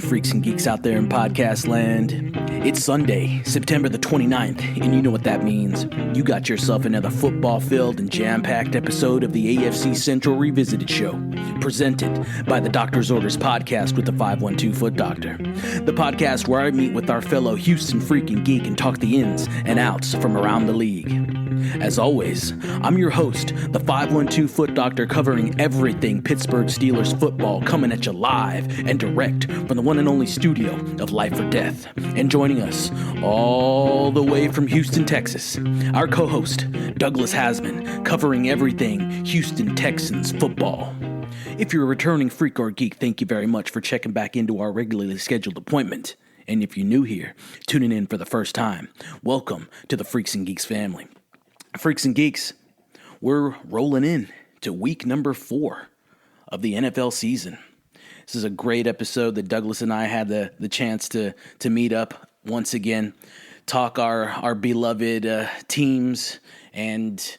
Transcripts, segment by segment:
you freaks and geeks out there in podcast land. It's Sunday, September the 29th, and you know what that means. You got yourself another football-filled and jam-packed episode of the AFC Central Revisited Show, presented by the Doctor's Orders podcast with the 512 Foot Doctor. The podcast where I meet with our fellow Houston freaking geek and talk the ins and outs from around the league. As always, I'm your host, the 512 Foot Doctor, covering everything Pittsburgh Steelers football, coming at you live and direct from the one and only studio of Life or Death. And joining us all the way from Houston, Texas, our co-host, Douglas Haseman, covering everything Houston Texans football. If you're a returning freak or geek, thank you very much for checking back into our regularly scheduled appointment. And if you're new here, tuning in for the first time, welcome to the Freaks and Geeks family. Freaks and Geeks, we're rolling in to week number 4 of the NFL season. This is a great episode that Douglas and I had the chance to meet up once again, talk our beloved teams, and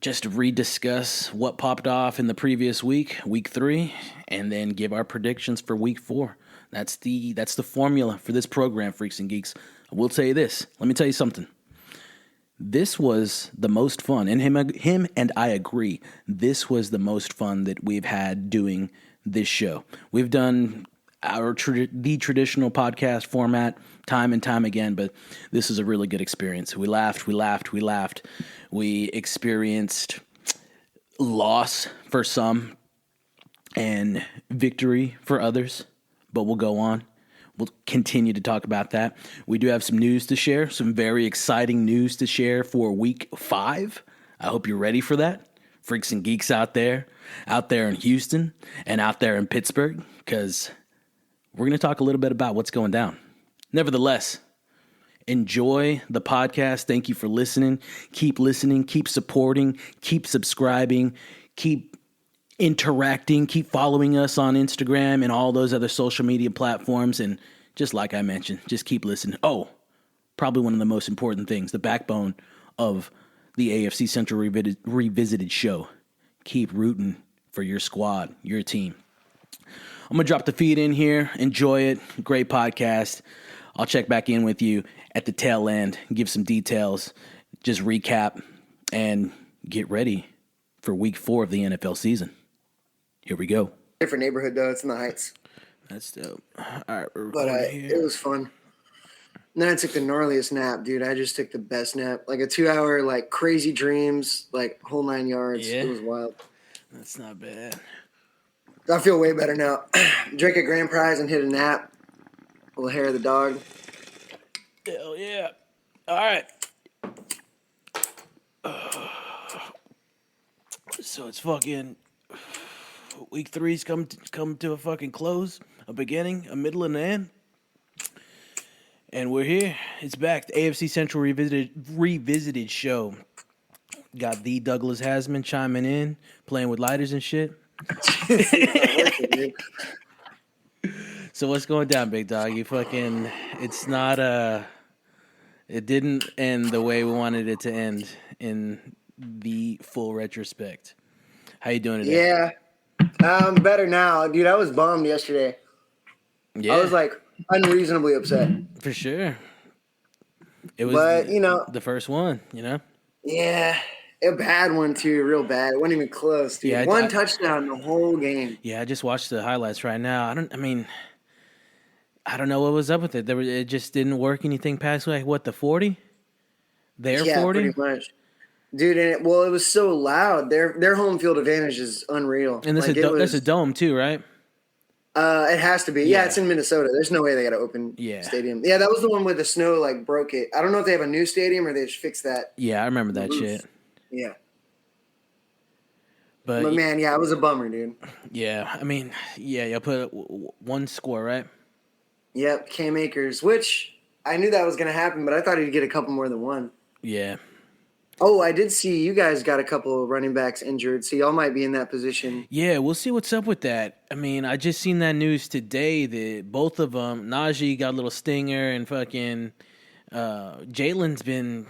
just rediscuss what popped off in the previous week, week 3, and then give our predictions for week 4. That's the formula for this program, Freaks and Geeks. I will tell you this. Let me tell you something. This was the most fun, and him and I agree, this was the most fun that we've had doing this show. We've done the traditional podcast format time and time again, but this is a really good experience. We laughed. We experienced loss for some and victory for others, but we'll go on. We'll continue to talk about that. We do have some news to share, some very exciting news to share for week 5. I hope you're ready for that. Freaks and geeks out there in Houston and out there in Pittsburgh, because we're going to talk a little bit about what's going down. Nevertheless, enjoy the podcast. Thank you for listening. Keep listening, keep supporting, keep subscribing, keep interacting, keep following us on Instagram and all those other social media platforms. And just like I mentioned, just keep listening. Oh, probably one of the most important things, the backbone of the AFC Central Revisited show. Keep rooting for your squad, your team. I'm going to drop the feed in here. Enjoy it. Great podcast. I'll check back in with you at the tail end, give some details, just recap, and get ready for week 4 of the NFL season. Here we go. Different neighborhood, though. It's in the Heights. That's dope. All right, but it was fun. And then I took the gnarliest nap, dude. I just took the best nap. Like a 2-hour, like crazy dreams, like whole 9 yards. Yeah. It was wild. That's not bad. I feel way better now. Drink a grand prize and hit a nap. A little hair of the dog. Hell yeah. All right. So it's fucking week 3's come to a fucking close, a beginning, a middle, and an end. And we're here. It's back. The AFC Central Revisited show. Got the Douglas Haseman chiming in, playing with lighters and shit. So what's going down, big dog? You fucking, it's not it didn't end the way we wanted it to end in the full retrospect. How you doing today? Yeah, I'm better now, dude. I was bummed yesterday. Yeah, I was like unreasonably upset. For sure. It was, but the first one. Yeah. A bad one, too, real bad. It wasn't even close, dude. Yeah, One touchdown the whole game. Yeah, I just watched the highlights right now. I don't know what was up with it. It just didn't work anything past, like, what, the 40? Their 40? Yeah, pretty much. Dude, it was so loud. Their home field advantage is unreal. And that's a dome, too, right? It has to be. Yeah, it's in Minnesota. There's no way they got an open stadium. Yeah, that was the one where the snow, like, broke it. I don't know if they have a new stadium or they just fixed that. Yeah, I remember that shit. Yeah. But man, it was a bummer, dude. Yeah, you put one score, right? Yep, Cam Akers, which I knew that was going to happen, but I thought he'd get a couple more than one. Yeah. Oh, I did see you guys got a couple of running backs injured, so y'all might be in that position. Yeah, we'll see what's up with that. I just seen that news today that both of them, Najee got a little stinger and fucking Jalen's been,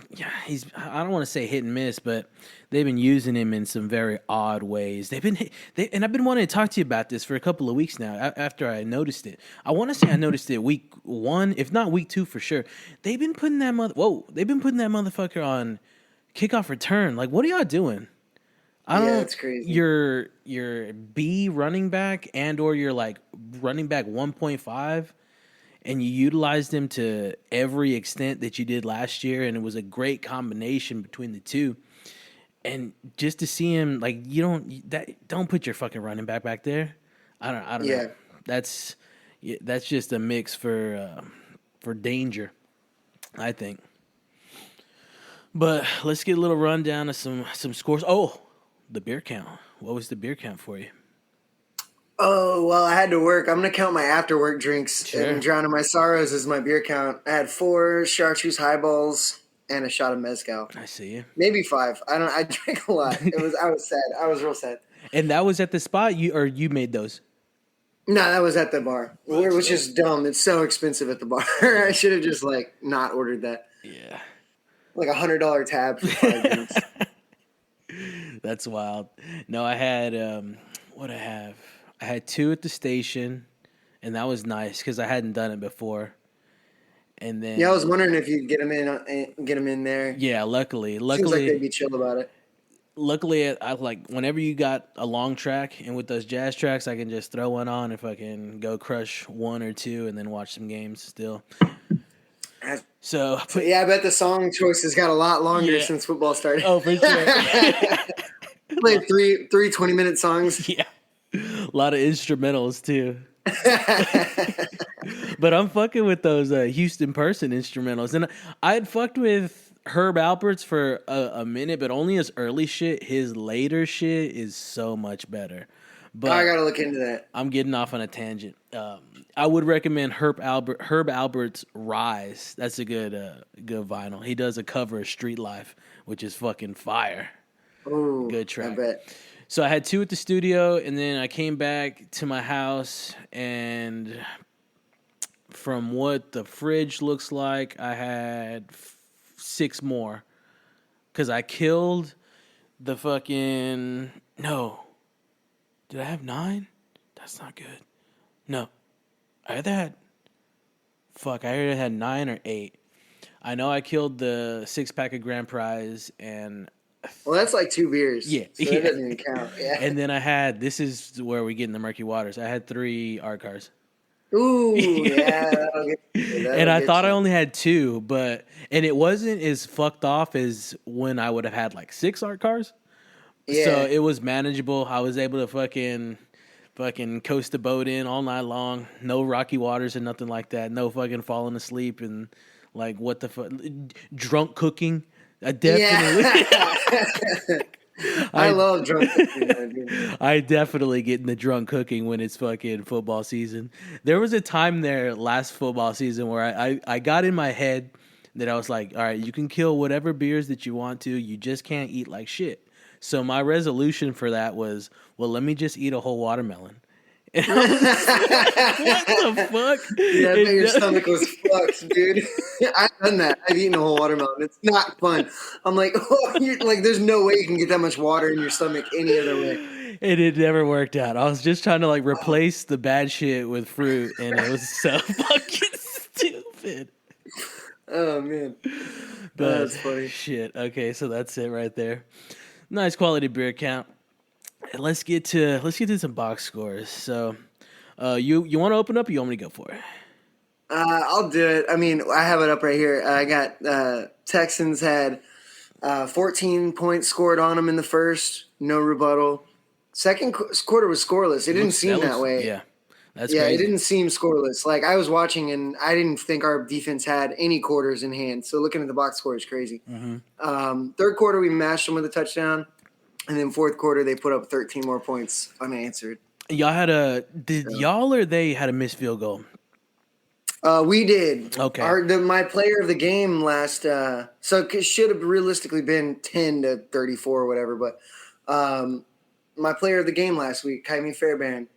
I don't want to say hit and miss, but they've been using him in some very odd ways. And I've been wanting to talk to you about this for a couple of weeks now. After I noticed it, I want to say I noticed it week 1, if not week 2 for sure. They've been putting that motherfucker on kickoff return. Like, what are y'all doing? It's crazy. Your B running back or your like running back 1.5. And you utilized him to every extent that you did last year, and it was a great combination between the two. And just to see him, like, don't put your fucking running back there. I don't know. That's just a mix for danger, I think. But let's get a little rundown of some scores. Oh, the beer count. What was the beer count for you? Oh, well, I had to work. I'm going to count my after-work drinks. Sure. And drowning my sorrows is my beer count. I had 4 chartreuse highballs and a shot of mezcal. I see you. Maybe 5. I drank a lot. I was sad. I was real sad. And that was at the spot you made those? No, that was at the bar, which is dumb. It's so expensive at the bar. I should have just not ordered that. Yeah. Like $100 tab for 5 drinks. That's wild. No, I had what I have. I had 2 at the station, and that was nice because I hadn't done it before. And then I was wondering if you'd get them in there. Yeah, luckily, seems like they'd be chill about it. Luckily, I like whenever you got a long track, and with those jazz tracks, I can just throw one on if I can go crush 1 or 2, and then watch some games still. So I bet the song choices got a lot longer since football started. Oh, for sure. Played three 20-minute songs. Yeah. A lot of instrumentals too. But I'm fucking with those Houston Person instrumentals. And I had fucked with Herb Alpert's for a minute, but only his early shit. His later shit is so much better. But I gotta look into that. I'm getting off on a tangent. I would recommend Herb Alpert's Rise. That's a good vinyl. He does a cover of Street Life, which is fucking fire. Ooh, good track. I bet. So I had 2 at the studio, and then I came back to my house, and from what the fridge looks like, I had 6 more. Because I killed the fucking... No. Did I have 9? That's not good. No. I either had... Fuck, I either had 9 or 8. I know I killed the 6-pack of Grand Prize, and... Well, that's like 2 beers. Yeah. So that doesn't even count. Yeah. And then I had, this is where we get in the murky waters. I had 3 art cars. Ooh, yeah. And I thought I only had 2, and it wasn't as fucked off as when I would have had like 6 art cars. Yeah. So it was manageable. I was able to fucking coast the boat in all night long. No rocky waters and nothing like that. No fucking falling asleep and like what the fuck. Drunk cooking. I definitely. Yeah. I love drunk cooking. I definitely get in the drunk cooking when it's fucking football season. There was a time there last football season where I got in my head that I was like, all right, you can kill whatever beers that you want to. You just can't eat like shit. So my resolution for that was, well, let me just eat a whole watermelon. And I was like, what the fuck? Yeah, I bet your stomach was fucked, dude. I've done that. I've eaten a whole watermelon. It's not fun. I'm like, there's no way you can get that much water in your stomach any other way. And it never worked out. I was just trying to like replace the bad shit with fruit, and it was so fucking stupid. Oh man, but that's funny. Shit. Okay, so that's it right there. Nice quality beer count. Let's get to some box scores. So, you want to open up, or you want me to go for it? I'll do it. I mean, I have it up right here. I got Texans had 14 points scored on them in the first, no rebuttal. Second quarter was scoreless. It didn't seem that way. Yeah, that's crazy. It didn't seem scoreless. Like I was watching, and I didn't think our defense had any quarters in hand. So looking at the box score is crazy. Mm-hmm. Third quarter, we mashed them with a touchdown. And then fourth quarter, they put up 13 more points unanswered. Y'all had y'all or they had a missed field goal? We did. Okay. My player of the game last, so it should have realistically been 10-34 or whatever. But my player of the game last week, Kaimi Fairbairn,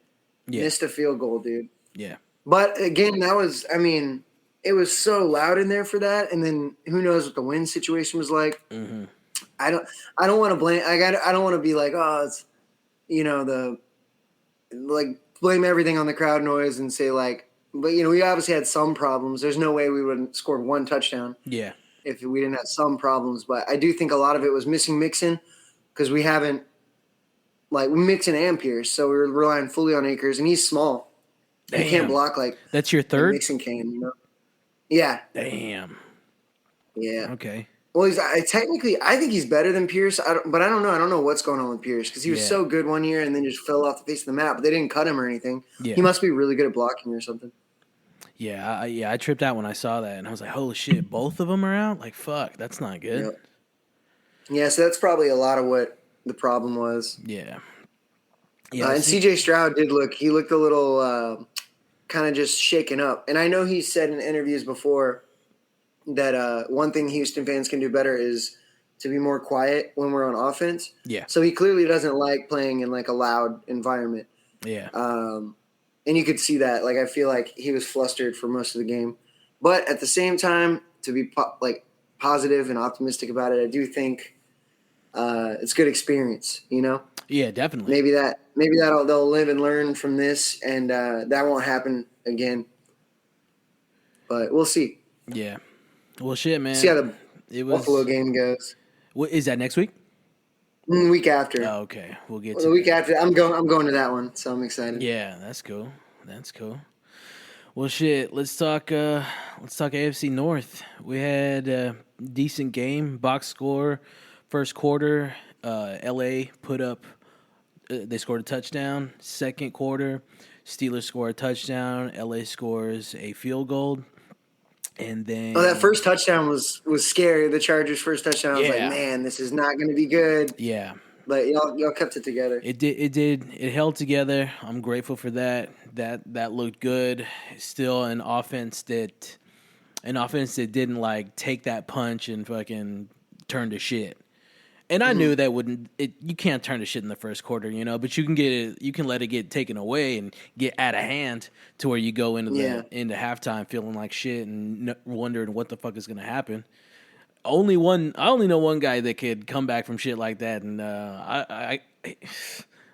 missed a field goal, dude. Yeah. But again, that was, I mean, it was so loud in there for that. And then who knows what the wind situation was like. Mm-hmm. I don't want to blame. I don't want to be like, oh, it's, blame everything on the crowd noise and say like, but we obviously had some problems. There's no way we would have scored one touchdown. Yeah. If we didn't have some problems, but I do think a lot of it was missing Mixon because we haven't Mixon and Pierce, so we were relying fully on Akers, and he's small. Damn. He can't block like that's your third. Mixon can, Yeah. Damn. Yeah. Okay. Well, I think he's better than Pierce. But I don't know. I don't know what's going on with Pierce because he was so good one year and then just fell off the face of the map. But they didn't cut him or anything. Yeah. He must be really good at blocking or something. Yeah, I tripped out when I saw that, and I was like, "Holy shit! Both of them are out. Like, fuck, that's not good." Yep. Yeah, so that's probably a lot of what the problem was. Yeah. And C.J. Stroud he looked a little kind of just shaken up. And I know he said in interviews before that one thing Houston fans can do better is to be more quiet when we're on offense. Yeah. So he clearly doesn't like playing in like a loud environment. Yeah. And you could see that. Like, I feel like he was flustered for most of the game. But at the same time, to be positive and optimistic about it, I do think it's good experience, Yeah, definitely. Maybe they'll live and learn from this, and that won't happen again. But we'll see. Yeah. Well, shit, man. See how the Buffalo game goes. What is that next week? Week after. Oh, okay, we'll get to the week after. I'm going to that one, so I'm excited. Yeah, that's cool. Well, shit. Let's talk AFC North. We had a decent game. Box score, first quarter. LA put up. They scored a touchdown. Second quarter, Steelers score a touchdown. LA scores a field goal. And then that first touchdown was scary. The Chargers' first touchdown. I was like, man, this is not going to be good. Yeah. But y'all kept it together. It did. It held together. I'm grateful for that. That looked good. Still an offense that didn't like take that punch and fucking turn to shit. And I knew that you can't turn to shit in the first quarter, but you can let it get taken away and get out of hand to where you go into halftime feeling like shit and wondering what the fuck is going to happen. I only know one guy that could come back from shit like that, and I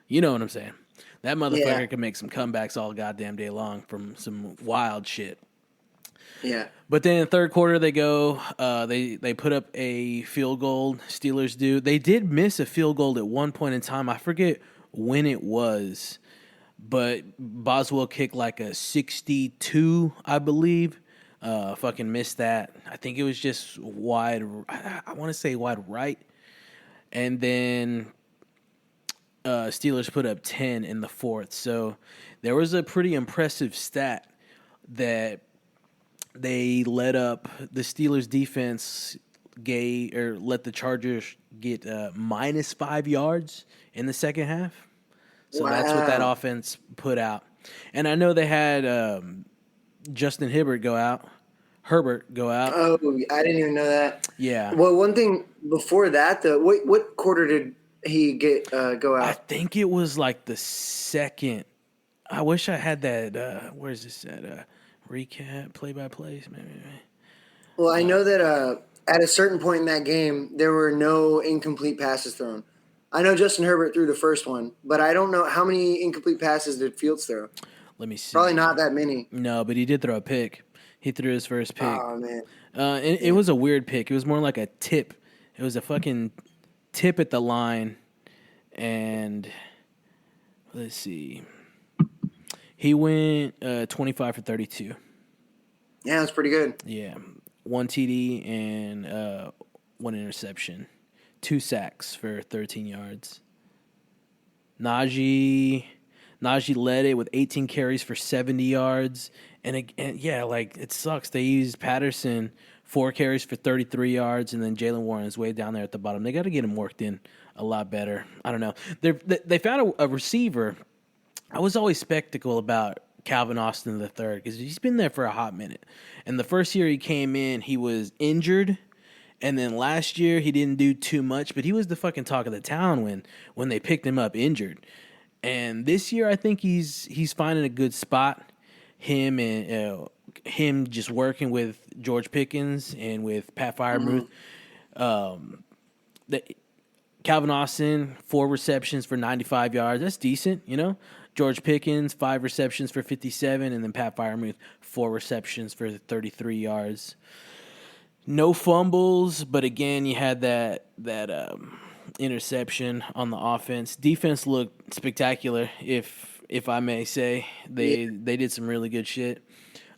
you know what I'm saying. That motherfucker can make some comebacks all goddamn day long from some wild shit. Yeah. But then in the third quarter, they go, they put up a field goal. Steelers do. They did miss a field goal at one point in time. I forget when it was, but Boswell kicked like a 62, I believe. Fucking missed that. I think it was just wide. I want to say wide right. And then Steelers put up 10 in the fourth. So there was a pretty impressive stat that they let up the Steelers defense let the Chargers get minus 5 yards in the second half. So that's what that offense put out. And I know they had Justin Herbert go out. Oh, I didn't even know that. Yeah. Well, one thing before that, though, what quarter did he go out? I think it was like the second. I wish I had that. Where's this at? Recap, play-by-play, maybe. Well, I know that at a certain point in that game, there were no incomplete passes thrown. I know Justin Herbert threw the first one, but I don't know how many incomplete passes did Fields throw. Let me see. Probably not that many. No, but he did throw a pick. He threw his first pick. Oh, man. It was a weird pick. It was more like a tip. It was a fucking tip at the line. And let's see. He went 25 for 32. Yeah, that's pretty good. Yeah. 1 TD and 1 interception. 2 sacks for 13 yards. Najee led it with 18 carries for 70 yards. And it sucks. They used Patterson 4 carries for 33 yards, and then Jalen Warren is way down there at the bottom. They got to get him worked in a lot better. I don't know. They found a receiver. I was always skeptical about Calvin Austin III because he's been there for a hot minute. And the first year he came in, he was injured. And then last year he didn't do too much, but he was the fucking talk of the town when they picked him up injured. And this year I think he's finding a good spot. Him and him just working with George Pickens and with Pat Freiermuth. Calvin Austin, 4 receptions for 95 yards. That's decent, you know. George Pickens, 5 receptions for 57, and then Pat Freiermuth, 4 receptions for 33 yards. No fumbles, but again, you had that interception on the offense. Defense looked spectacular, if I may say. They did some really good shit.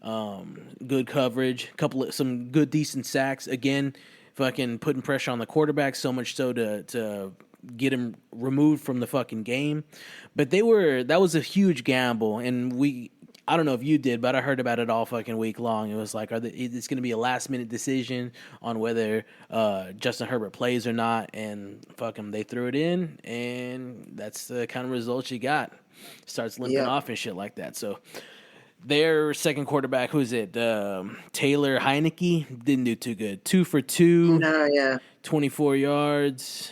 Good coverage, some good decent sacks. Again, fucking putting pressure on the quarterback, so much so to get him removed from the fucking game. But that was a huge gamble, and I don't know if you did, but I heard about it all fucking week long. It was like, it's going to be a last-minute decision on whether Justin Herbert plays or not, and fucking they threw it in, and that's the kind of results you got. Starts limping off and shit like that. So their second quarterback, who's it? Taylor Heineke, didn't do too good. 2 for 2, 24 yards.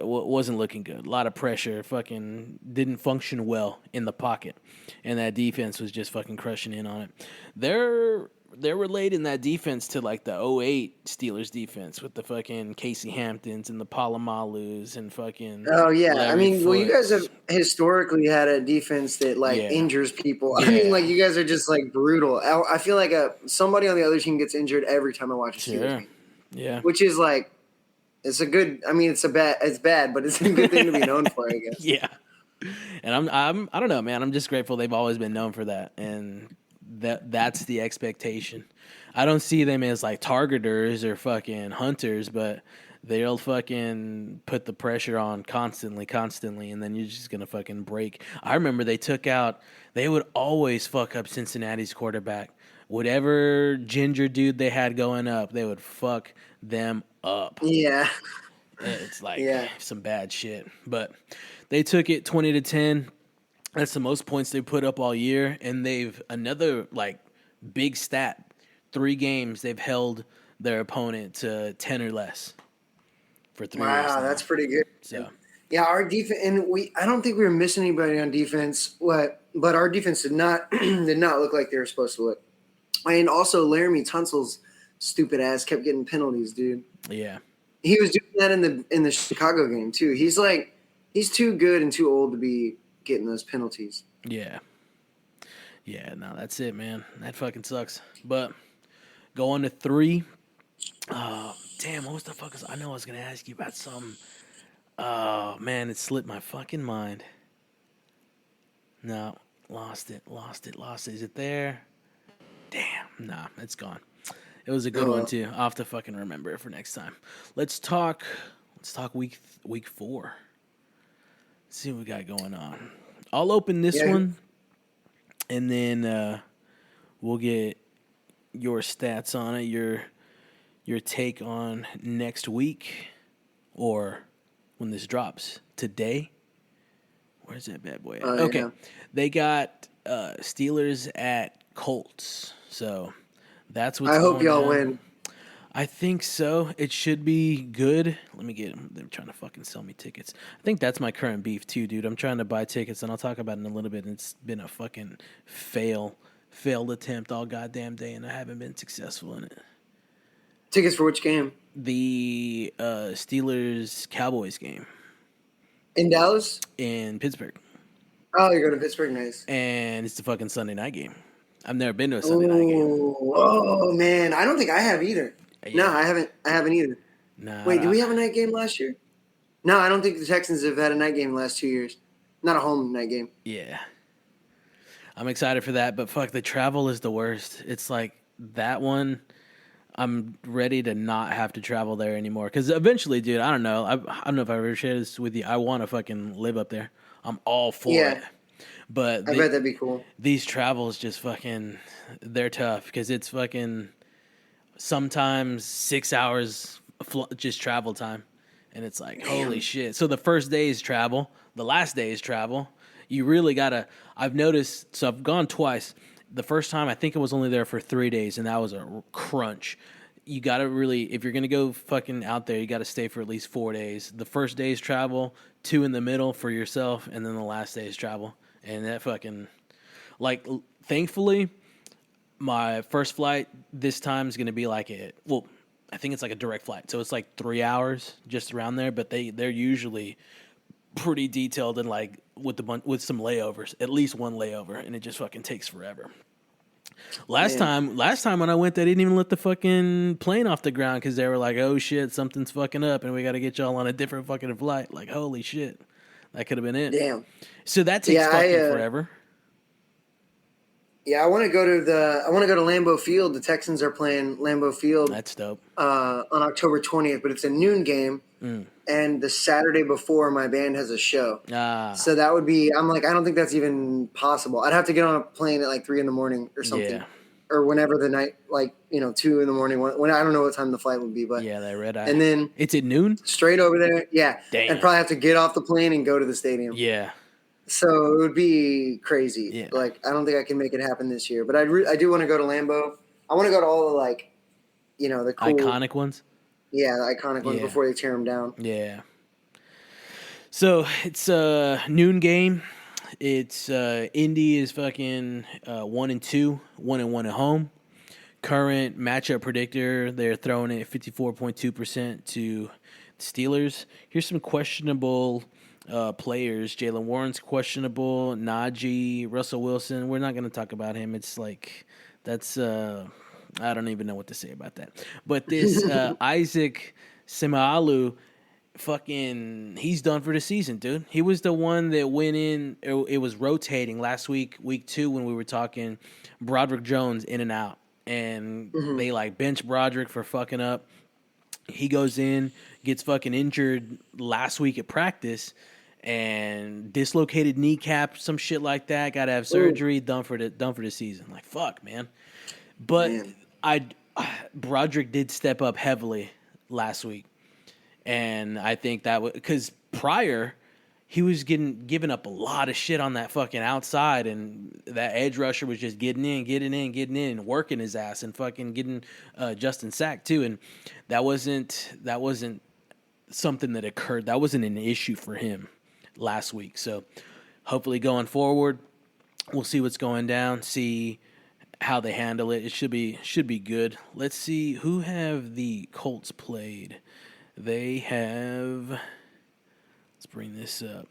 Wasn't looking good. A lot of pressure. Fucking didn't function well in the pocket, and that defense was just fucking crushing in on it. They're relating that defense to like the 2008 Steelers defense with the fucking Casey Hamptons and the Palomalus and fucking. Oh yeah, Larry I mean, well, you Foots. guys have historically had a defense that injures people. I mean, like you guys are just like brutal. I feel like somebody on the other team gets injured every time I watch a Steelers game. Yeah, which is like. It's a good. I mean, it's bad, but it's a good thing to be known for, I guess. Yeah, and I don't know, man. I'm just grateful they've always been known for that, and that's the expectation. I don't see them as like targeters or fucking hunters, but they'll fucking put the pressure on constantly, and then you're just gonna fucking break. I remember they would always fuck up Cincinnati's quarterback. Whatever ginger dude they had going up, they would fuck them up. Yeah. It's like some bad shit. But they took it 20-10. That's the most points they put up all year. And they've another like big stat. 3 games they've held their opponent to 10 or less for 3 years. Wow, that's pretty good. So yeah, our defense, and I don't think we were missing anybody on defense. But our defense did not look like they were supposed to look. And also, Laramie Tunsil's stupid ass kept getting penalties, dude. Yeah, he was doing that in the Chicago game too. He's too good and too old to be getting those penalties. Yeah, no, that's it, man. That fucking sucks. But going to 3. Damn, what was the fuck? I know I was gonna ask you about something. Oh man, it slipped my fucking mind. No, lost it. Is it there? Damn, nah, it's gone. It was a good one too. I'll have to fucking remember it for next time. Let's talk week 4. Let's see what we got going on. I'll open this one, and then we'll get your stats on it, your take on next week, or when this drops today. Where's that bad boy at? Okay, yeah. They got Steelers at Colts. So that's what's I hope y'all on. win. I think so. It should be good. Let me get them. They're trying to fucking sell me tickets. I think that's my current beef too, dude. I'm trying to buy tickets, and I'll talk about it in a little bit. And it's been a fucking failed attempt all goddamn day, and I haven't been successful in it. Tickets for which game? The Steelers-Cowboys game. In Dallas? In Pittsburgh. Oh, you're going to Pittsburgh? Nice. And it's the fucking Sunday night game. I've never been to a Sunday night game. Oh man, I don't think I have either. Yeah. No, I haven't either. Nah, wait, did we have a night game last year? No, I don't think the Texans have had a night game the last 2 years. Not a home night game. Yeah. I'm excited for that, but fuck, the travel is the worst. It's like that one, I'm ready to not have to travel there anymore. Because eventually, dude, I don't know. I don't know if I ever shared this with you. I want to fucking live up there. I'm all for it. But I bet that'd be cool. These travels just fucking, they're tough because it's fucking sometimes 6 hours just travel time. And it's like, holy shit. So the first day is travel. The last day is travel. You really got to, I've noticed, so I've gone twice. The first time, I think it was only there for 3 days, and that was a crunch. You got to really, if you're going to go fucking out there, you got to stay for at least 4 days. The first day is travel, 2 in the middle for yourself, and then the last day is travel. And that fucking, like, thankfully, my first flight this time is going to be like I think it's like a direct flight. So it's like 3 hours just around there, but they're usually pretty detailed and like with some layovers, at least one layover, and it just fucking takes forever. Last time when I went, they didn't even let the fucking plane off the ground because they were like, "Oh shit, something's fucking up, and we got to get y'all on a different fucking flight." Like, holy shit, that could have been it. Damn. So that takes fucking forever. Yeah, I want to go to Lambeau Field. The Texans are playing Lambeau Field. That's dope. On October 20th, but it's a noon game. And the Saturday before, my band has a show. So that would be. I'm like, I don't think that's even possible. I'd have to get on a plane at like 3 a.m. or something, or whenever the night, 2 a.m. when I don't know what time the flight would be, but that red eye. And then it's at noon. Straight over there, yeah. Damn. I'd probably have to get off the plane and go to the stadium. Yeah. So it would be crazy. Yeah. Like, I don't think I can make it happen this year, but I do want to go to Lambeau. I want to go to all the the cool, iconic ones. Yeah, the iconic ones before they tear them down. Yeah. So it's a noon game. It's Indy is fucking 1-2, 1-1 at home. Current matchup predictor, they're throwing it 54.2% to Steelers. Here's some questionable players. Jalen Warren's questionable. Najee, Russell Wilson. We're not going to talk about him. It's like that's I don't even know what to say about that. But this Isaac Seumalo, fucking, he's done for the season, dude. He was the one that went in. It was rotating last week, week 2, when we were talking Broderick Jones in and out, and they bench Broderick for fucking up. He goes in, gets fucking injured last week at practice, and dislocated kneecap, some shit like that. Got to have surgery. Done for the season. Like, fuck, man. But Broderick did step up heavily last week, and I think that was because prior he was giving up a lot of shit on that fucking outside, and that edge rusher was just getting in, and working his ass, and fucking getting Justin sacked too, and that wasn't something that occurred. That wasn't an issue for him last week. So hopefully going forward, we'll see what's going down, see how they handle it. It should be good. Let's see, who have the Colts played. They have, let's bring this up.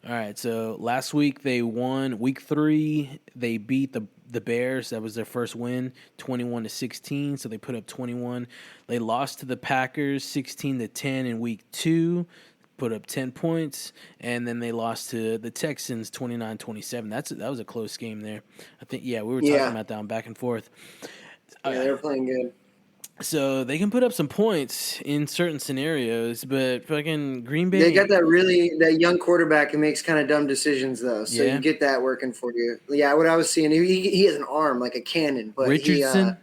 All right, so last week they won. Week 3, they beat the Bears. That was their first win, 21-16. So they put up 21. They lost to the Packers, 16-10 in week 2. Put up 10 points, and then they lost to the Texans 29-27. That was a close game there. I think, we were talking about that one back and forth. Yeah, they were playing good. So they can put up some points in certain scenarios, but fucking Green Bay. They got that young quarterback who makes kind of dumb decisions, though. So you get that working for you. Yeah, what I was seeing, he has an arm like a cannon, but Richardson.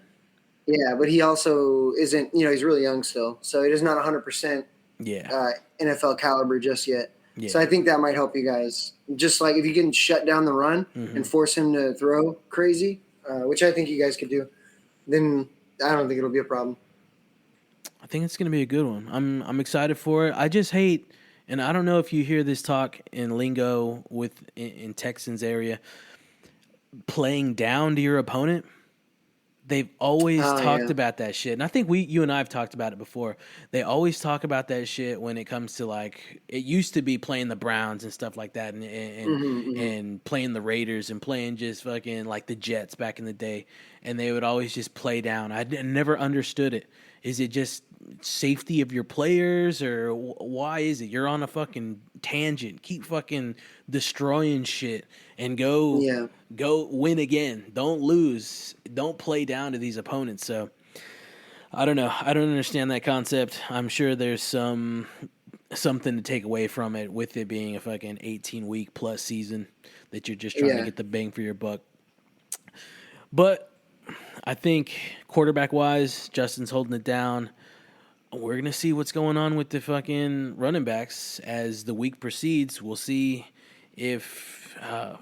But he also isn't. He's really young still, so he is not 100%. NFL caliber just yet. Yeah. So I think that might help you guys. Just like if you can shut down the run and force him to throw crazy, which I think you guys could do, then I don't think it'll be a problem. I think it's going to be a good one. I'm excited for it. I just hate, and I don't know if you hear this talk in lingo in Texans area, playing down to your opponent. They've always talked about that shit. And I think you and I have talked about it before. They always talk about that shit when it comes to it used to be playing the Browns and stuff like that and playing the Raiders and playing just fucking like the Jets back in the day. And they would always just play down. I never understood it. Is it just safety of your players, or why is it? You're on a fucking tangent. Keep fucking destroying shit and go win again. Don't lose. Don't play down to these opponents. So I don't know. I don't understand that concept. I'm sure there's something to take away from it, with it being a fucking 18-week plus season that you're just trying to get the bang for your buck. But I think quarterback-wise, Justin's holding it down. We're going to see what's going on with the fucking running backs as the week proceeds. We'll see if I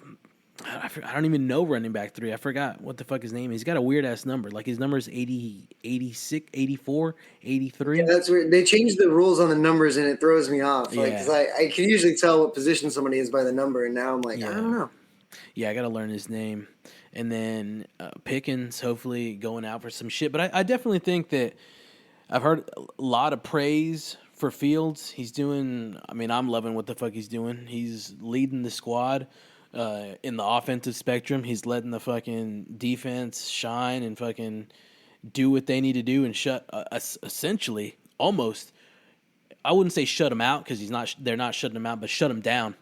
don't even know running back 3. I forgot what the fuck his name is. He's got a weird-ass number. Like, his number is 80, 86, 84, 83. Yeah, that's weird. They changed the rules on the numbers, and it throws me off. Like, 'cause I can usually tell what position somebody is by the number, and now I'm like, I don't know. Yeah, I got to learn his name. And then Pickens, hopefully going out for some shit. But I definitely think that I've heard a lot of praise for Fields. He's doing, I mean, I'm loving what the fuck he's doing. He's leading the squad in the offensive spectrum. He's letting the fucking defense shine and fucking do what they need to do and shut, essentially, almost, I wouldn't say shut him out because they're not shutting him out, but shut him down.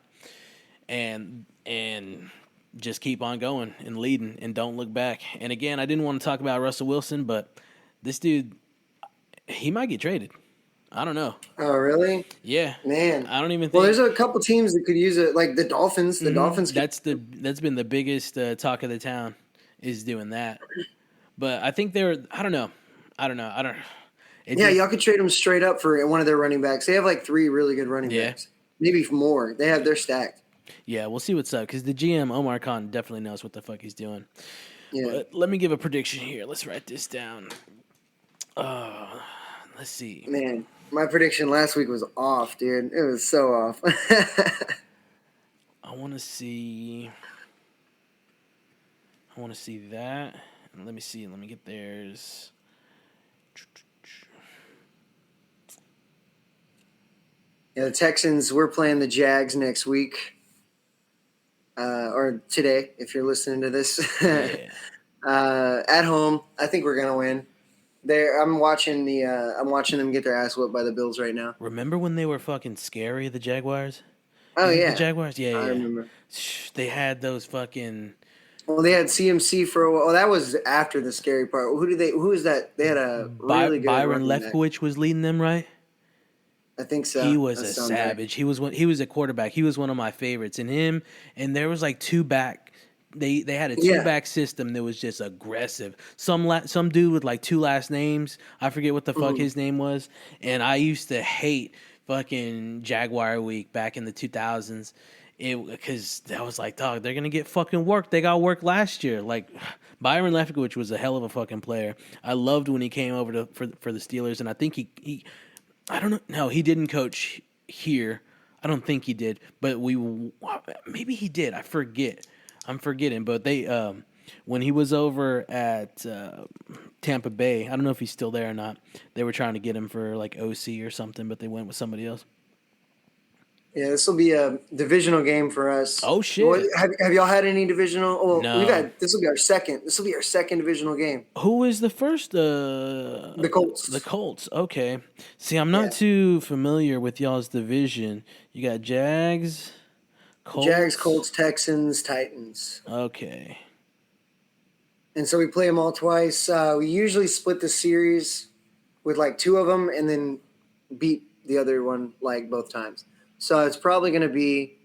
And just keep on going and leading and don't look back. And again, I didn't want to talk about Russell Wilson, but this dude, he might get traded. I don't know. Oh, really? Yeah. Man. I don't even think. Well, there's a couple teams that could use it, like the Dolphins. The Dolphins. That's been the biggest talk of the town is doing that. But I think I don't know. Y'all could trade them straight up for one of their running backs. They have like 3 really good running backs. Maybe more. They're stacked. Yeah, we'll see what's up because the GM, Omar Khan, definitely knows what the fuck he's doing. Yeah. But let me give a prediction here. Let's write this down. Let's see. Man, my prediction last week was off, dude. It was so off. I want to see that. Let me see. Let me get theirs. Yeah, the Texans, we're playing the Jags next week. Or today, if you're listening to this. Yeah. At home, I think we're gonna win. I'm watching them get their ass whooped by the Bills right now. Remember when they were fucking scary, the Jaguars? Oh yeah, the Jaguars. Yeah, I remember. They had those fucking. Well, they had CMC for a while. Well, that was after the scary part. Who is that? They had a really good Byron Leftwich was leading them, right? I think so. He was a savage. Right. He was a quarterback. He was one of my favorites. And there was like 2 back. They had a 2-back system that was just aggressive. Some dude with like 2 last names. I forget what the fuck his name was. And I used to hate fucking Jaguar Week back in the 2000s. Because I was like, dog, they're gonna get fucking work. They got work last year. Like Byron Leftwich was a hell of a fucking player. I loved when he came over for the Steelers, and I think he I don't know. No, he didn't coach here. I don't think he did, but maybe he did. I forget. I'm forgetting. But they when he was over at Tampa Bay, I don't know if he's still there or not. They were trying to get him for like OC or something, but they went with somebody else. Yeah, this will be a divisional game for us. Oh shit! Well, have y'all had any divisional? Well, no. This will be our second. This will be our second divisional game. Who is the first? The Colts. The Colts. Okay. See, I'm not too familiar with y'all's division. You got Jags, Colts, Texans, Titans. Okay. And so we play them all twice. We usually split the series with like 2 of them, and then beat the other one like both times. So it's probably going to be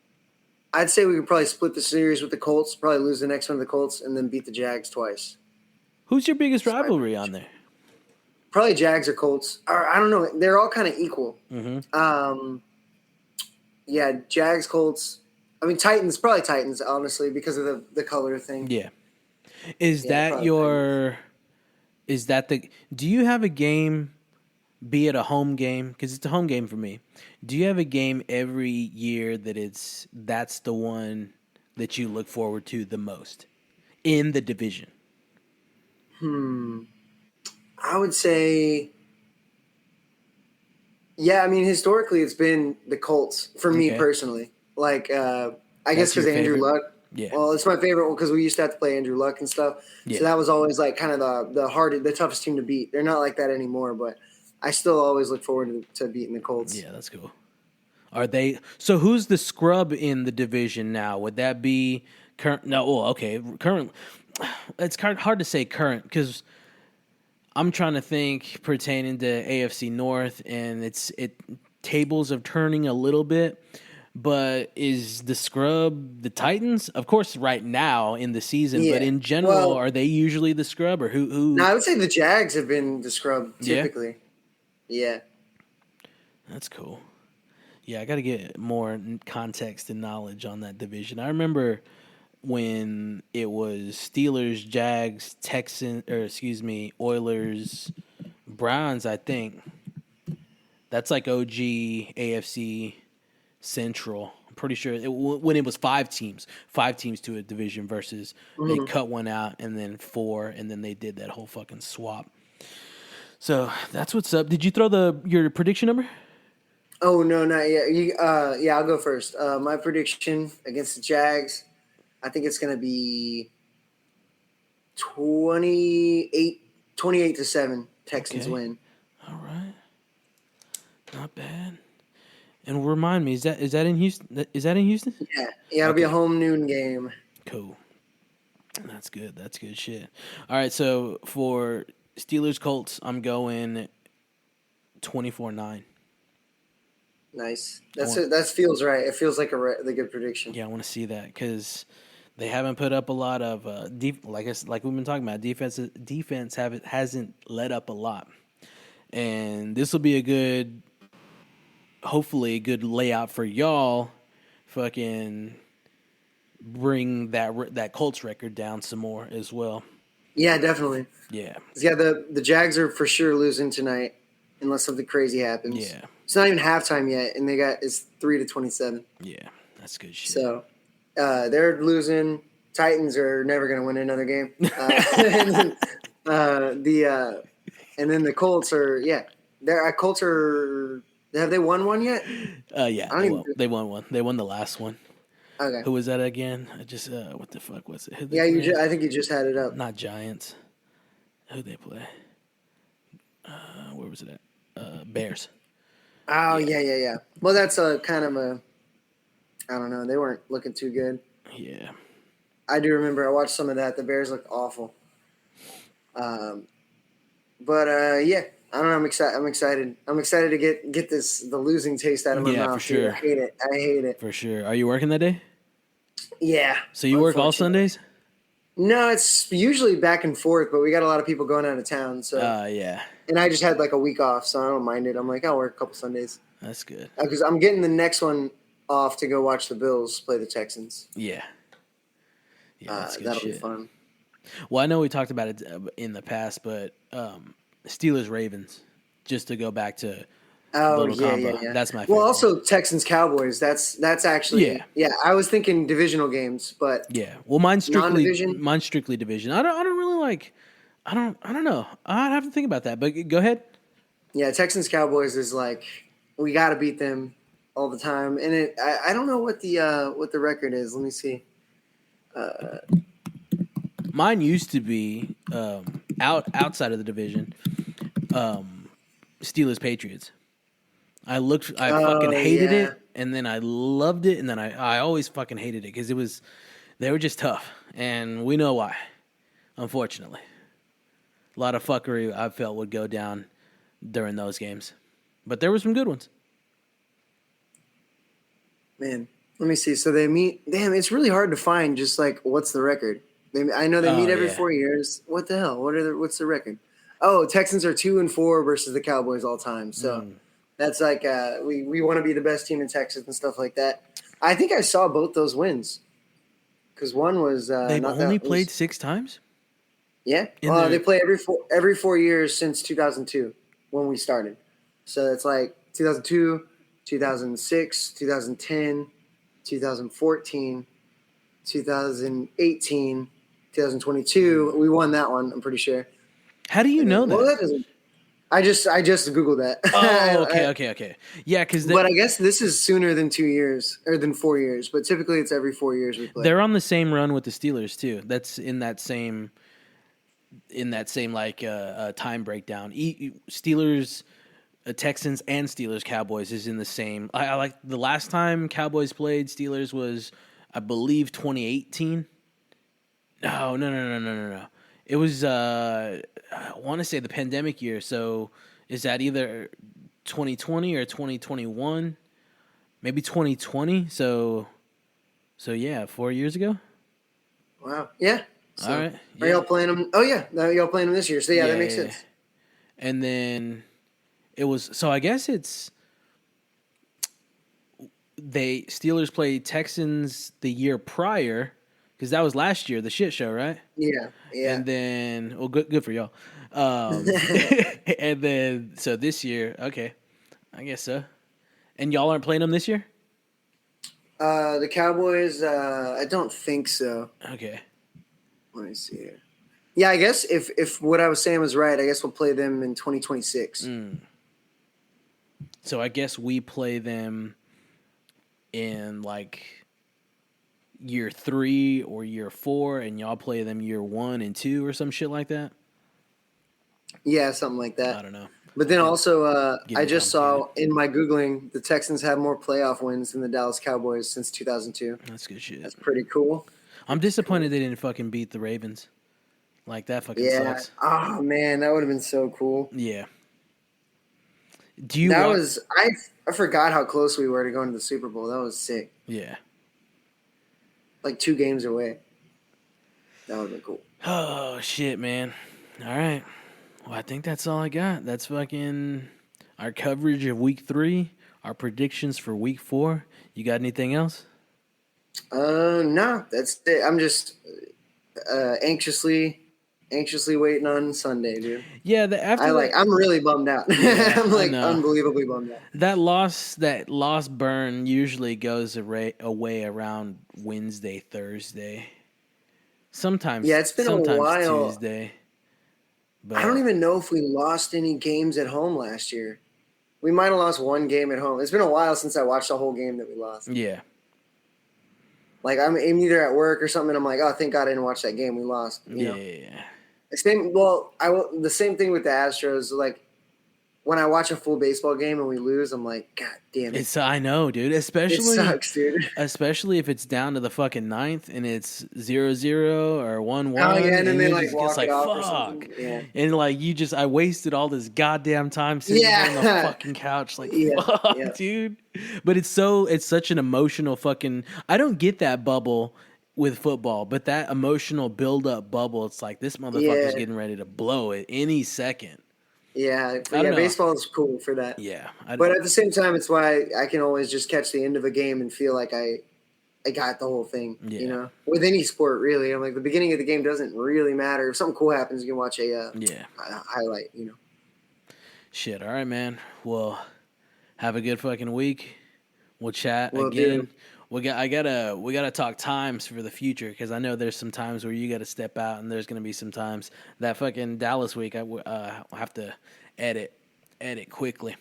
– I'd say we could probably split the series with the Colts, probably lose the next one to the Colts, and then beat the Jags twice. Who's your biggest rivalry on there? Probably Jags or Colts. Or, I don't know. They're all kind of equal. Mm-hmm. Yeah, Jags, Colts. I mean, Titans, probably Titans, honestly, because of the color thing. Yeah. Do you have a game, be it a home game, because it's a home game for me, do you have a game every year that's the one that you look forward to the most in the division? I would say, yeah, I mean, historically it's been the Colts for me personally. Like, I guess because Andrew Luck. Yeah. Well, it's my favorite one because we used to have to play Andrew Luck and stuff. Yeah. So that was always like kind of the toughest team to beat. They're not like that anymore, but I still always look forward to beating the Colts. Yeah, that's cool. Are they? So who's the scrub in the division now? Would that be current? No, well, okay, current. It's hard to say current because I'm trying to think pertaining to AFC North, and tables are turning a little bit. But is the scrub the Titans? Of course, right now in the season, but in general, are they usually the scrub or who? No, I would say the Jags have been the scrub typically. Yeah. That's cool. Yeah, I got to get more context and knowledge on that division. I remember when it was Steelers, Jags, Oilers, Browns, I think. That's like OG AFC Central pretty sure when it was 5 teams to a division versus they cut one out and then 4, and then they did that whole fucking swap. So that's what's up. Did you throw your prediction number? Oh no, not yet. Yeah, I'll go first. My prediction against the Jags, I think it's gonna be 28-7. Texans win. All right, not bad. And remind me, is that in Houston? Is that in Houston? Yeah, it'll be a home noon game. Cool. That's good. That's good shit. All right, so for Steelers Colts, I'm going 24-9. Nice. That feels right. It feels like the good prediction. Yeah, I want to see that because they haven't put up a lot of like we've been talking about, defense hasn't let up a lot, and this will be hopefully a good layout for y'all. Fucking bring that Colts record down some more as well. Yeah, definitely. Yeah. Yeah, the Jags are for sure losing tonight unless something crazy happens. Yeah. It's not even halftime yet, and it's 3-27. Yeah, that's good shit. So they're losing. Titans are never going to win another game. And then the Colts are Colts are. Have they won one yet? Yeah, they won one. They won the last one. Okay. Who was that again? I just what the fuck was it? I think you just had it up. Not Giants. Who'd they play? Where was it at? Bears. Oh yeah. Well, that's a kind of a. I don't know. They weren't looking too good. Yeah. I do remember I watched some of that. The Bears looked awful. Yeah, I don't know. I'm excited. I'm excited to get the losing taste out of my mouth. Yeah, for sure. I hate it. For sure. Are you working that day? Yeah. So you work all Sundays? No, it's usually back and forth, but we got a lot of people going out of town. So. Yeah. And I just had like a week off, so I don't mind it. I'm like, I'll work a couple Sundays. That's good. Because I'm getting the next one off to go watch the Bills play the Texans. Yeah. Yeah, that's good that'll shit. be fun. Well, I know we talked about it in the past, but Steelers-Ravens, just to go back to little combo. Yeah. That's my favorite. Well, also Texans-Cowboys. That's actually yeah. I was thinking divisional games, but yeah. Well, mine's strictly division. I don't really like. I don't know. I'd have to think about that. But go ahead. Yeah, Texans-Cowboys is like we got to beat them all the time, and I don't know what the record is. Let me see. Mine used to be outside of the division, Steelers Patriots. I fucking hated it, and then I loved it, and then I always fucking hated it because they were just tough, and we know why. Unfortunately, a lot of fuckery I felt would go down during those games, but there were some good ones. Man. Let me see. So they meet. Damn, it's really hard to find. Just like what's the record? I know they meet every 4 years. What the hell? What's the record? Oh, Texans are 2-4 versus the Cowboys all time. So that's like we want to be the best team in Texas and stuff like that. I think I saw both those wins because one was they've only played 6 times. Yeah, they play every 4 years since 2002 when we started. So it's like 2002, 2006, 2010. 2014, 2018, 2022. We won that one, I'm pretty sure. How do you know that? Well, that doesn't. I just Googled that. Oh, okay. Yeah, because but I guess this is sooner than 2 years or than 4 years. But typically, it's every 4 years we play. They're on the same run with the Steelers too. That's in that same like time breakdown. Steelers. Texans and Steelers Cowboys is in the same. I like the last time Cowboys played Steelers was, I believe, 2018. No. It was I want to say the pandemic year. So is that either 2020 or 2021? Maybe 2020. So yeah, 4 years ago. Wow. Yeah. So, all right. Are y'all playing them? Oh yeah, y'all playing them this year. So yeah, that makes sense. And then. It was so. I guess it's Steelers played Texans the year prior because that was last year, the shit show, right? Yeah. And then, well, good for y'all. And then this year, okay, I guess so. And y'all aren't playing them this year? The Cowboys, I don't think so. Okay. Let me see here. Yeah, I guess if what I was saying was right, I guess we'll play them in 2026. So I guess we play them in like year 3 or year 4, and y'all play them year 1 and 2 or some shit like that. Yeah, something like that. I don't know. But then also, Getting I just saw in my Googling, the Texans have more playoff wins than the Dallas Cowboys since 2002. That's good shit. That's pretty cool. I'm disappointed they didn't fucking beat the Ravens. Like, that fucking Yeah. sucks. Oh, man, that would have been so cool. Yeah. I forgot how close we were to going to the Super Bowl. That was sick. Yeah. Like 2 games away. That would have been cool. Oh, shit, man. All right. Well, I think that's all I got. That's fucking our coverage of week 3, our predictions for week 4. You got anything else? No, that's it. I'm just anxiously waiting on Sunday, dude. Yeah, I'm really bummed out. Yeah, I'm like unbelievably bummed out. That loss burn usually goes away around Wednesday, Thursday. Sometimes it's been a while. Tuesday. But I don't even know if we lost any games at home last year. We might have lost 1 game at home. It's been a while since I watched the whole game that we lost. Yeah. Like I'm either at work or something. And I'm like, oh, thank God I didn't watch that game. We lost. You know? The same thing with the Astros. Like when I watch a full baseball game and we lose, I'm like, God damn it. I know, dude. It sucks, dude. Especially if it's down to the fucking 9th and it's 0-0 or 1-1. Oh yeah, and then they like just walk it off fuck. or something. Yeah. And like I wasted all this goddamn time sitting on the fucking couch. Like fuck, dude. But it's such an emotional fucking. I don't get that bubble with football, but that emotional build-up bubble. It's like this motherfucker's getting ready to blow it any second. Yeah, baseball is cool for that. Yeah. But at the same time, it's why I can always just catch the end of a game and feel like I got the whole thing, you know? With any sport, really. I'm like, the beginning of the game doesn't really matter. If something cool happens, you can watch a highlight, you know? Shit, all right, man. Well, have a good fucking week. We'll chat again. Do. We gotta talk times for the future because I know there's some times where you got to step out and there's gonna be some times that fucking Dallas week I'll have to edit quickly.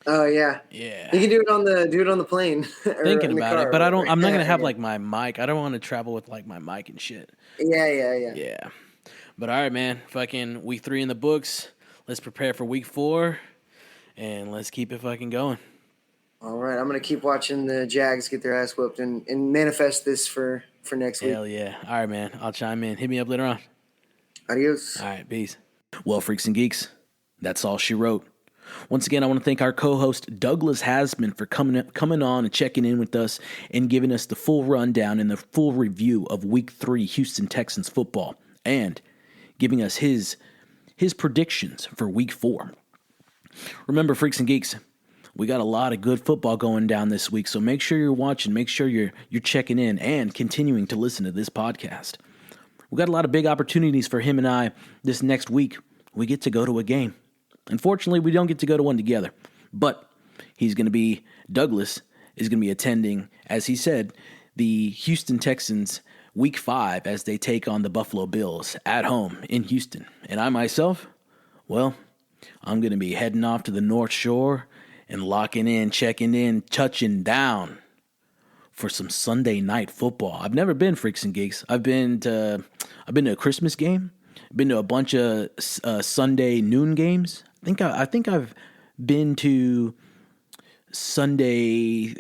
Oh yeah. Yeah. You can do it on the plane. Thinking about it, but I'm not gonna have like my mic. I don't want to travel with like my mic and shit. Yeah. Yeah. But all right, man. Fucking week 3 in the books. Let's prepare for week 4, and let's keep it fucking going. All right, I'm going to keep watching the Jags get their ass whooped and manifest this for next week. Hell yeah. All right, man. I'll chime in. Hit me up later on. Adios. All right, peace. Well, freaks and geeks, that's all she wrote. Once again, I want to thank our co-host, Douglas Haseman, for coming on and checking in with us and giving us the full rundown and the full review of Week 3 Houston Texans football and giving us his predictions for Week 4. Remember, freaks and geeks, we got a lot of good football going down this week, so make sure you're watching, make sure you're checking in and continuing to listen to this podcast. We got a lot of big opportunities for him and I this next week. We get to go to a game. Unfortunately, we don't get to go to one together, but Douglas is going to be attending, as he said, the Houston Texans Week 5 as they take on the Buffalo Bills at home in Houston. And I myself, well, I'm going to be heading off to the North Shore and locking in, checking in, touching down for some Sunday night football. I've never been, freaks and geeks. I've been to a Christmas game. Been to a bunch of Sunday noon games. I think I've been to Sunday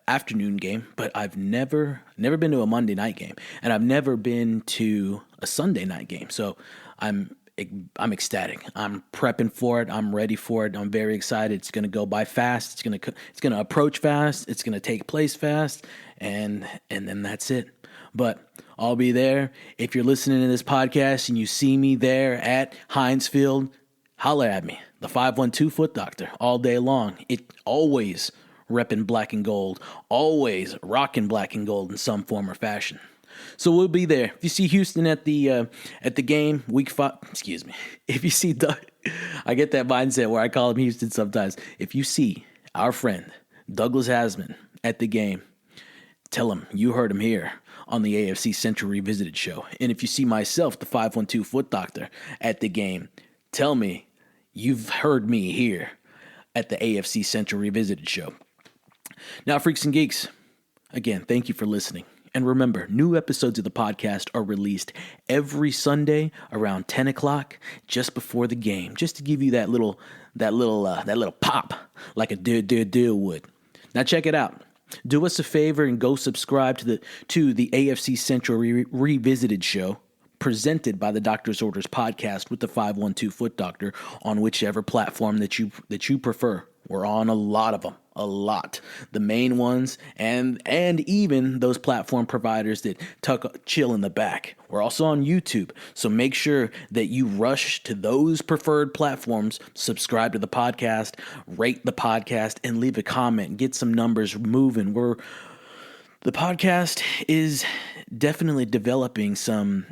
afternoon game, but I've never been to a Monday night game, and I've never been to a Sunday night game. So I'm ecstatic. I'm prepping for it. I'm ready for it. I'm very excited. It's going to go by fast. It's going to approach fast. It's going to take place fast, and then that's it. But I'll be there. If you're listening to this podcast and you see me there at Heinz Field, holler at me. The 512 Foot Doctor all day long. It always repping black and gold. Always rocking black and gold in some form or fashion. So we'll be there. If you see Houston at the game, Week 5, excuse me. If you see I get that mindset where I call him Houston sometimes. If you see our friend Douglas Haseman at the game, Tell them you heard him here on the AFC Central Revisited show. And if you see myself, the 512 Foot Doctor, at the game, tell me you've heard me here at the AFC Central Revisited show. Now, Freaks and Geeks, again, thank you for listening. And remember, new episodes of the podcast are released every Sunday around 10 o'clock, just before the game, just to give you that little pop, like a deal would. Now check it out. Do us a favor and go subscribe to the AFC Central Revisited show, presented by the Doctor's Orders podcast with the 512 Foot Doctor on whichever platform that you prefer. We're on a lot of them. A lot. The main ones and even those platform providers that chill in the back. We're also on YouTube. So make sure that you rush to those preferred platforms, subscribe to the podcast, rate the podcast, and leave a comment. Get some numbers moving. The podcast is definitely developing some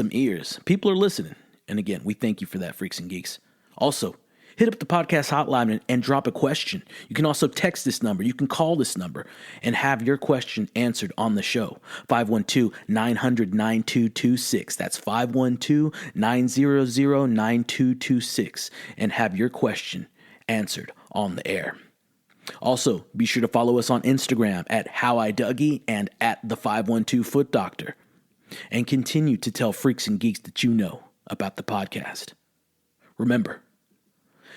ears. People are listening. And again, we thank you for that, Freaks and Geeks. Also, hit up the podcast hotline and drop a question. You can also text this number. You can call this number and have your question answered on the show. 512-900-9226. That's 512-900-9226. And have your question answered on the air. Also, be sure to follow us on Instagram at HowIDougie and at the 512 Foot Doctor. And continue to tell Freaks and Geeks that you know about the podcast. Remember,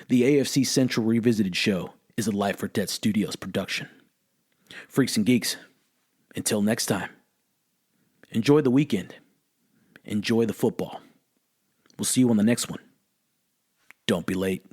the AFC Central Revisited show is a Life or Death Studios production. Freaks and Geeks, until next time, enjoy the weekend. Enjoy the football. We'll see you on the next one. Don't be late.